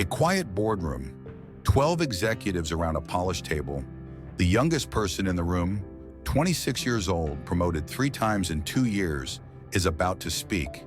A quiet boardroom, 12 executives around a polished table. The youngest person in the room, 26 years old, promoted 3 times in 2 years, is about to speak.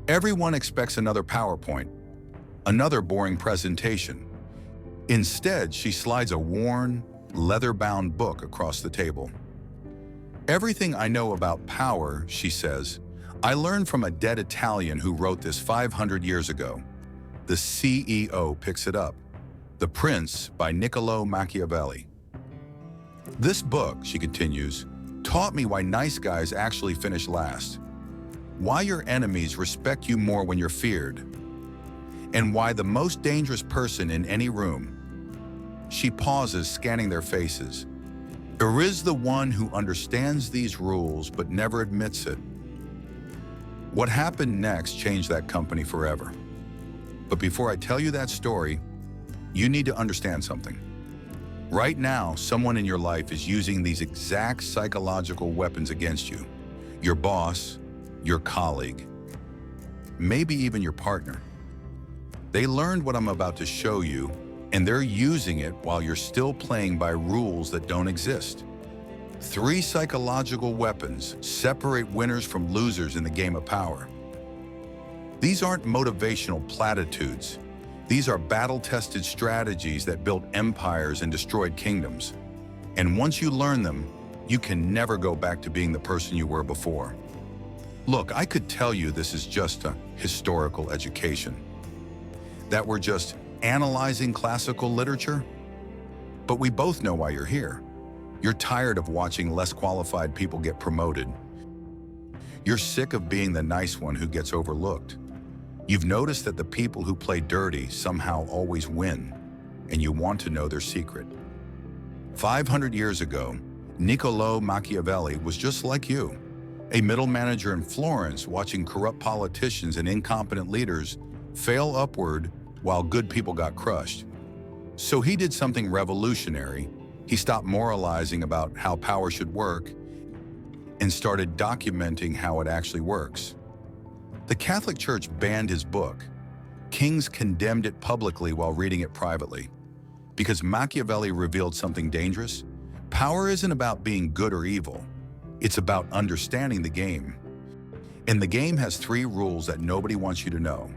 Everyone expects another PowerPoint, another boring presentation. Instead, she slides a worn, leather-bound book across the table. "Everything I know about power," she says, "I learned from a dead Italian who wrote this 500 years ago." The CEO picks it up. The Prince by Niccolò Machiavelli. "This book," she continues, "taught me why nice guys actually finish last, why your enemies respect you more when you're feared, and why the most dangerous person in any room," she pauses, scanning their faces, "there is the one who understands these rules but never admits it." What happened next changed that company forever. But before I tell you that story, you need to understand something. Right now, someone in your life is using these exact psychological weapons against you. Your boss, your colleague, maybe even your partner. They learned what I'm about to show you, and they're using it while you're still playing by rules that don't exist. 3 psychological weapons separate winners from losers in the game of power. These aren't motivational platitudes. These are battle-tested strategies that built empires and destroyed kingdoms. And once you learn them, you can never go back to being the person you were before. Look, I could tell you this is just a historical education, that we're just analyzing classical literature, but we both know why you're here. You're tired of watching less qualified people get promoted. You're sick of being the nice one who gets overlooked. You've noticed that the people who play dirty somehow always win, and you want to know their secret. 500 years ago, Niccolò Machiavelli was just like you, a middle manager in Florence watching corrupt politicians and incompetent leaders fail upward while good people got crushed. So he did something revolutionary. He stopped moralizing about how power should work and started documenting how it actually works. The Catholic Church banned his book. Kings condemned it publicly while reading it privately. Because Machiavelli revealed something dangerous. Power isn't about being good or evil. It's about understanding the game. And the game has 3 rules that nobody wants you to know.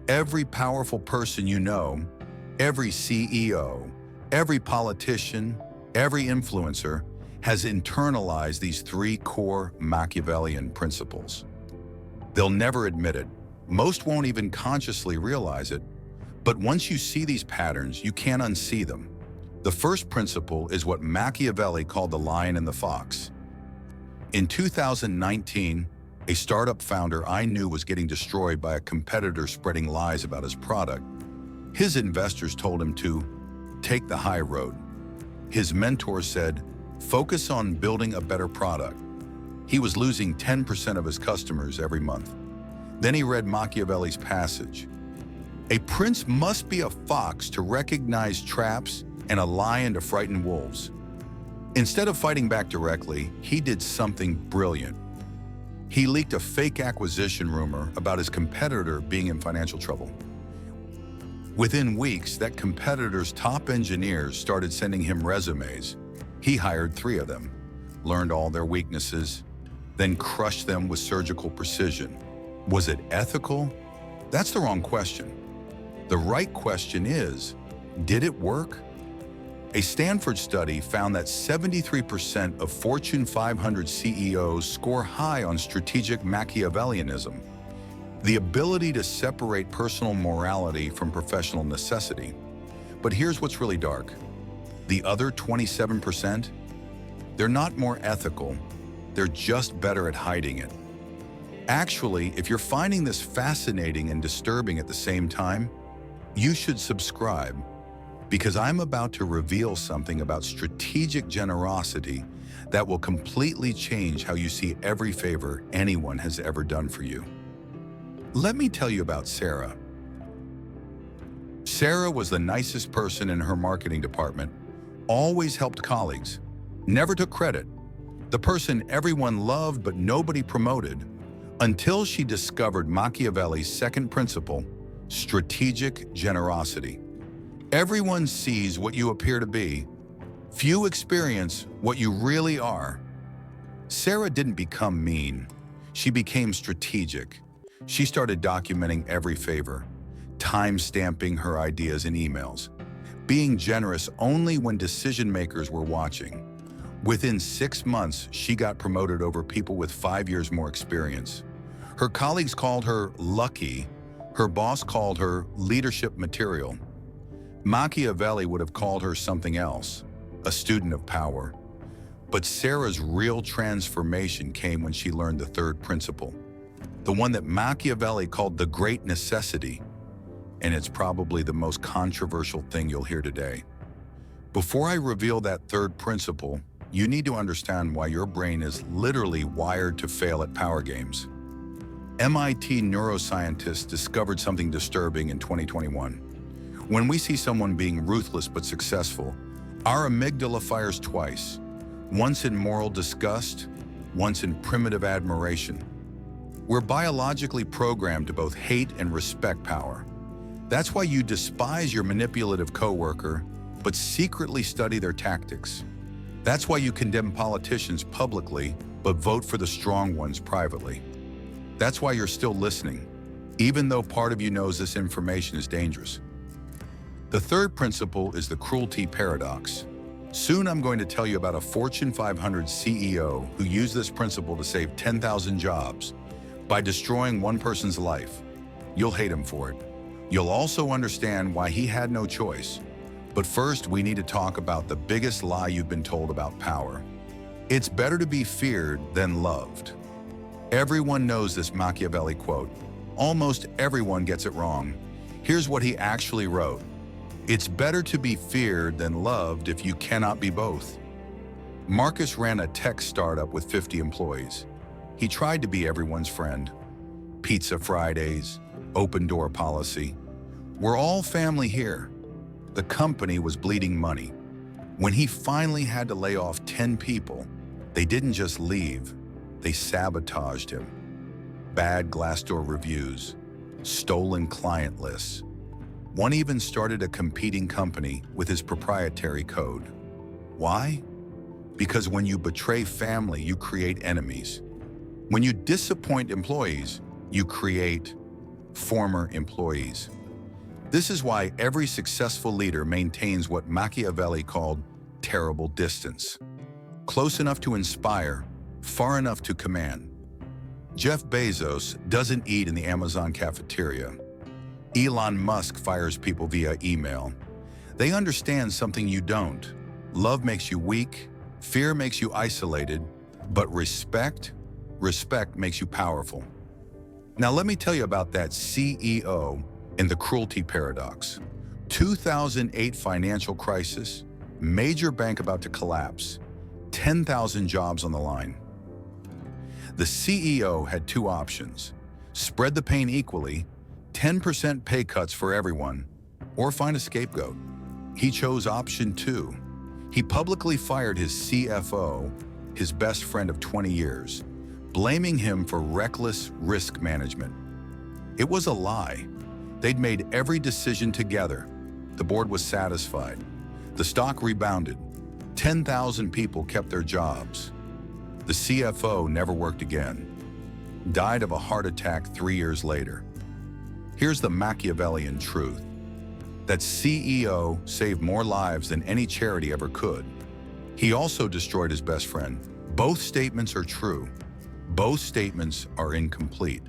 Every powerful person you know, every CEO, every politician, every influencer has internalized these 3 core Machiavellian principles. They'll never admit it. Most won't even consciously realize it. But once you see these patterns, you can't unsee them. The first principle is what Machiavelli called the lion and the fox. In 2019, a startup founder I knew was getting destroyed by a competitor spreading lies about his product. His investors told him to take the high road. His mentor said, focus on building a better product. He was losing 10% of his customers every month. Then he read Machiavelli's passage. A prince must be a fox to recognize traps and a lion to frighten wolves. Instead of fighting back directly, he did something brilliant. He leaked a fake acquisition rumor about his competitor being in financial trouble. Within weeks, that competitor's top engineers started sending him resumes. He hired 3 of them, learned all their weaknesses, then crushed them with surgical precision. Was it ethical? That's the wrong question. The right question is, did it work? A Stanford study found that 73% of Fortune 500 CEOs score high on strategic Machiavellianism, the ability to separate personal morality from professional necessity. But here's what's really dark. The other 27%, they're not more ethical, they're just better at hiding it. Actually, if you're finding this fascinating and disturbing at the same time, you should subscribe, because I'm about to reveal something about strategic generosity that will completely change how you see every favor anyone has ever done for you. Let me tell you about Sarah. Sarah was the nicest person in her marketing department, always helped colleagues, never took credit, the person everyone loved but nobody promoted, until she discovered Machiavelli's second principle, strategic generosity. Everyone sees what you appear to be. Few experience what you really are. Sarah didn't become mean. She became strategic. She started documenting every favor, time-stamping her ideas in emails, being generous only when decision-makers were watching. Within 6 months, she got promoted over people with 5 years more experience. Her colleagues called her lucky. Her boss called her leadership material. Machiavelli would have called her something else, a student of power. But Sarah's real transformation came when she learned the third principle, the one that Machiavelli called the great necessity. And it's probably the most controversial thing you'll hear today. Before I reveal that third principle, you need to understand why your brain is literally wired to fail at power games. MIT neuroscientists discovered something disturbing in 2021. When we see someone being ruthless but successful, our amygdala fires twice, once in moral disgust, once in primitive admiration. We're biologically programmed to both hate and respect power. That's why you despise your manipulative coworker, but secretly study their tactics. That's why you condemn politicians publicly, but vote for the strong ones privately. That's why you're still listening, even though part of you knows this information is dangerous. The third principle is the cruelty paradox. Soon I'm going to tell you about a Fortune 500 CEO who used this principle to save 10,000 jobs by destroying one person's life. You'll hate him for it. You'll also understand why he had no choice. But first, we need to talk about the biggest lie you've been told about power. It's better to be feared than loved. Everyone knows this Machiavelli quote. Almost everyone gets it wrong. Here's what he actually wrote. It's better to be feared than loved if you cannot be both. Marcus ran a tech startup with 50 employees. He tried to be everyone's friend. Pizza Fridays, open door policy. We're all family here. The company was bleeding money. When he finally had to lay off 10 people, they didn't just leave, they sabotaged him. Bad Glassdoor reviews, stolen client lists. One even started a competing company with his proprietary code. Why? Because when you betray family, you create enemies. When you disappoint employees, you create former employees. This is why every successful leader maintains what Machiavelli called terrible distance. Close enough to inspire, far enough to command. Jeff Bezos doesn't eat in the Amazon cafeteria. Elon Musk fires people via email. They understand something you don't. Love makes you weak, fear makes you isolated, but respect makes you powerful. Now let me tell you about that CEO in the cruelty paradox. 2008 financial crisis, major bank about to collapse, 10,000 jobs on the line. The CEO had two options: spread the pain equally, 10% pay cuts for everyone, or find a scapegoat. He chose option 2. He publicly fired his CFO, his best friend of 20 years, blaming him for reckless risk management. It was a lie. They'd made every decision together. The board was satisfied. The stock rebounded. 10,000 people kept their jobs. The CFO never worked again. Died of a heart attack 3 years later. Here's the Machiavellian truth. That CEO saved more lives than any charity ever could. He also destroyed his best friend. Both statements are true. Both statements are incomplete.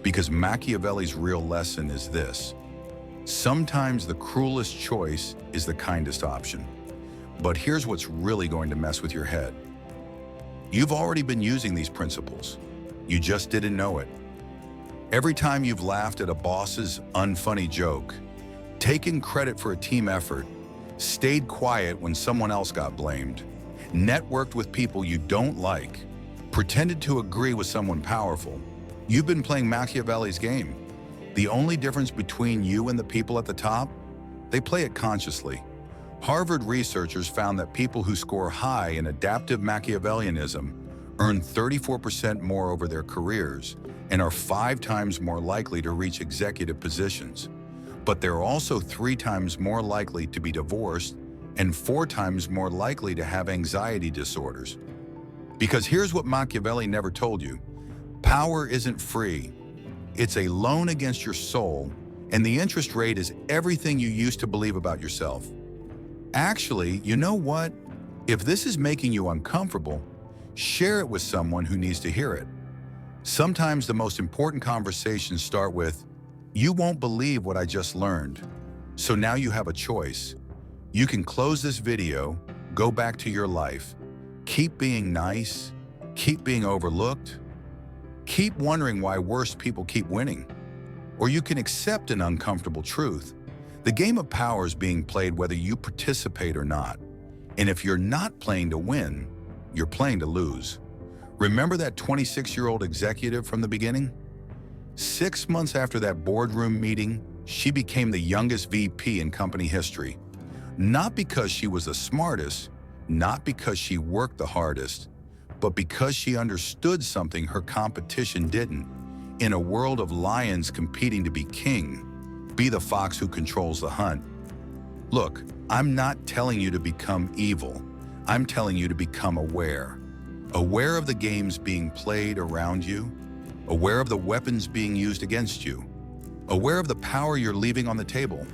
Because Machiavelli's real lesson is this: sometimes the cruelest choice is the kindest option. But here's what's really going to mess with your head. You've already been using these principles. You just didn't know it. Every time you've laughed at a boss's unfunny joke, taken credit for a team effort, stayed quiet when someone else got blamed, networked with people you don't like, pretended to agree with someone powerful, you've been playing Machiavelli's game. The only difference between you and the people at the top? They play it consciously. Harvard researchers found that people who score high in adaptive Machiavellianism earn 34% more over their careers, and are 5 times more likely to reach executive positions. But they're also 3 times more likely to be divorced and 4 times more likely to have anxiety disorders. Because here's what Machiavelli never told you. Power isn't free. It's a loan against your soul, and the interest rate is everything you used to believe about yourself. Actually, you know what? If this is making you uncomfortable, share it with someone who needs to hear it. Sometimes the most important conversations start with, "You won't believe what I just learned." So now you have a choice. You can close this video, go back to your life, keep being nice, keep being overlooked, keep wondering why worse people keep winning. Or you can accept an uncomfortable truth. The game of power is being played whether you participate or not. And if you're not playing to win, you're playing to lose. Remember that 26-year-old executive from the beginning? 6 months after that boardroom meeting, she became the youngest VP in company history. Not because she was the smartest, not because she worked the hardest, but because she understood something her competition didn't. In a world of lions competing to be king, be the fox who controls the hunt. Look, I'm not telling you to become evil. I'm telling you to become aware. Aware of the games being played around you, aware of the weapons being used against you, aware of the power you're leaving on the table.